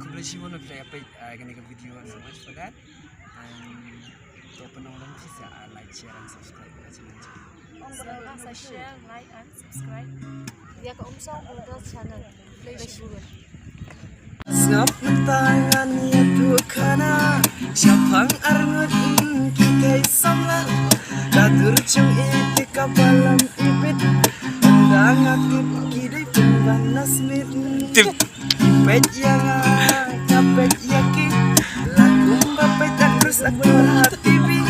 Congratulations gonna make a video so much for that. And to penonton please like, share, and subscribe ke channel ini. Share, like, and subscribe. Dia ke umsong untuk channel Facebook. Ngap tangan ya tukana Syapang arngut kita samla Dadur cung iti kapalam ipit Undang akip kidai pembanas mit Ipet yang capek yaki Lakum bapai tak terus aku hati bi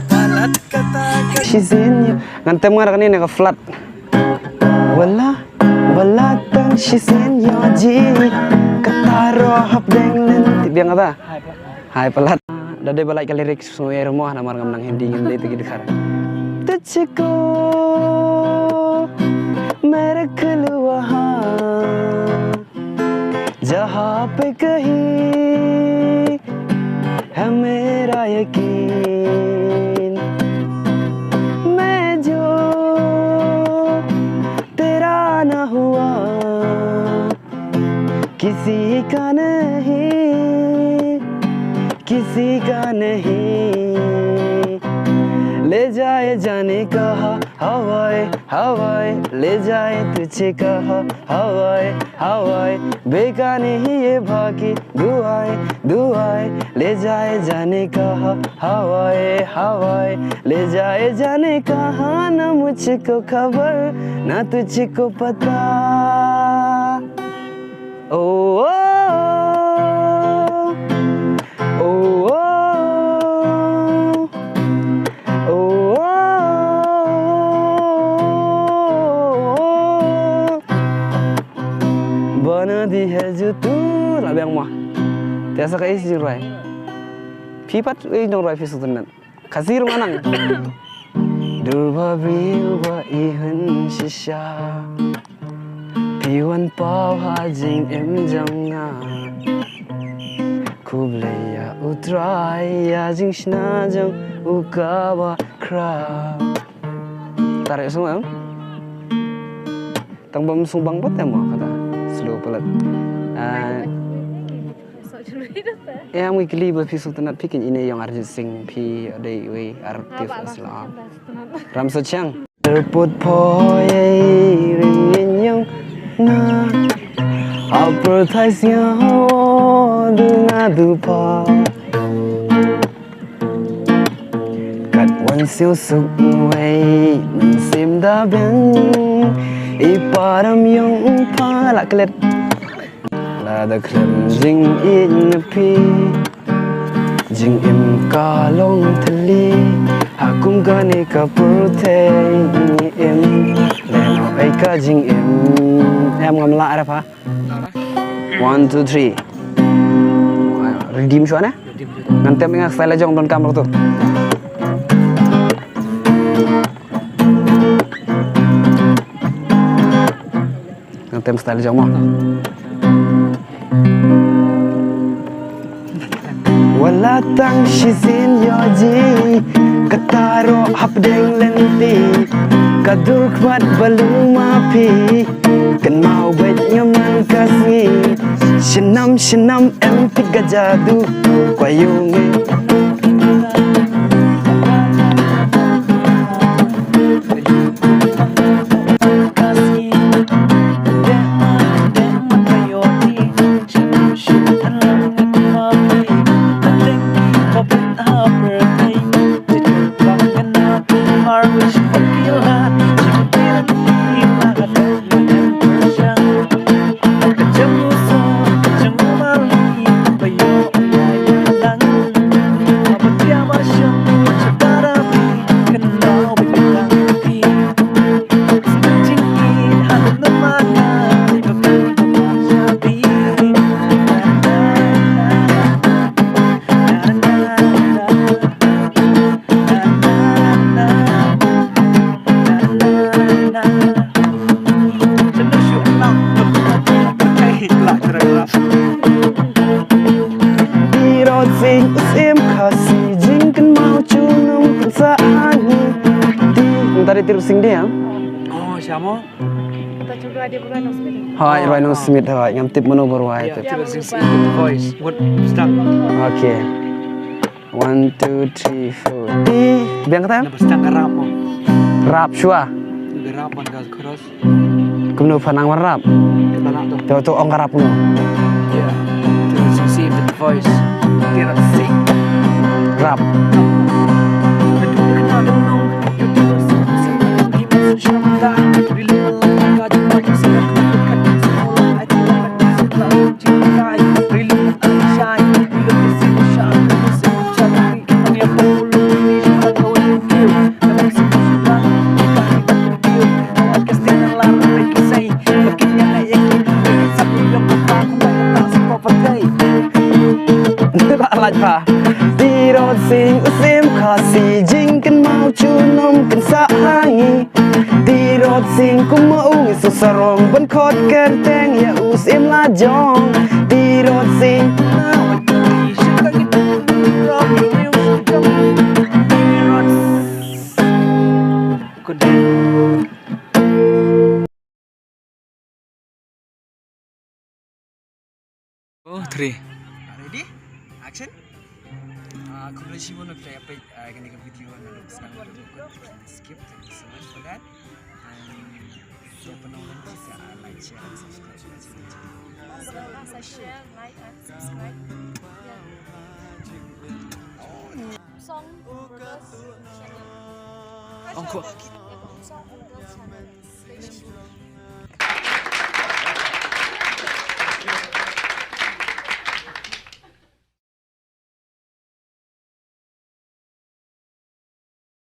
Balat kata Shizin ngantem ngar kan ini ke flat Wala tang shizin yaji Kataro hap deng len biang apa? Hai pelat. Dade balai ka lirik semua rumah namar ngamnang hendingin deh itu gitu kan. Tuchko mere keluaha जहाँ पे कहीं है मेरा यकीन मैं जो तेरा न हुआ किसी का नहीं ले जाए जाने कहा हवाए ले जाए तुझे कहा हवाए बेगाने ही ये भागी दुआएं ले जाए जाने कहा हवाए ले जाए जाने कहा ना मुझको खबर ना तुझको पता ओ बना दी है जो तू labi ang mo tiasa ka isi rai pipat nong rai fisu tenan kasir manang durba biwa ihan shisha piwan pau hajing em janga kublaya utraya jing shna jang ukawa kra tarik semua tang bam sumbang pot mo kata slow pelat yang weekly berpisah tenat pikin ini yang Arjit Singh pi ada we artis Islam Ram Sochang terput poyai ringin yang na advertise-nya dunga dupa kat wan siu suk wei men sim da ben iparam yang palak kelet Lada klem jing in pi jing im ka long thali hakum gane ka purte im leno ai ka jing im em ngam la ra pha 1 2 3 redeem shona nanti menga style jong don kamera tu nanti style jong mo wala tang shizin yaji kataro hapdeng lenti kaduk mat balung mapi kan mau bet nyaman kasih senam em tiga jadu kwayungi Tari tirusing dia. Oh, siamo? Kita juga dia berano sebenarnya. Hai Rhino Smith hai ngam tip mono berwai tu. Coba sing with the voice. What start? Okay. 1 2 3 4. Di biang kata Nah, start garap mo. rap shua. Garapan gas cross. Kumno panang rap. Kepala to. Teo to ong rap no. Yeah. Coba sing with the voice. Tira sing. Rap. Lại phà đi đôi xin ước xiêm khả xì dinh kinh mau chu nông kinh xã nghi đi đôi xin cũng mơ u sự sờ rong vẫn khót kén teng ya u xiêm la jong đi đôi xin Oh, 3. Ready? Action. Aku boleh sih mana play apa akan dekat video nak sekarang skip. Thank you so much for that. And siapa nonton bisa like, share, and subscribe to the channel. Rasa share, like, and subscribe. Song Brothers Channel. Ongko. Song Brothers Channel.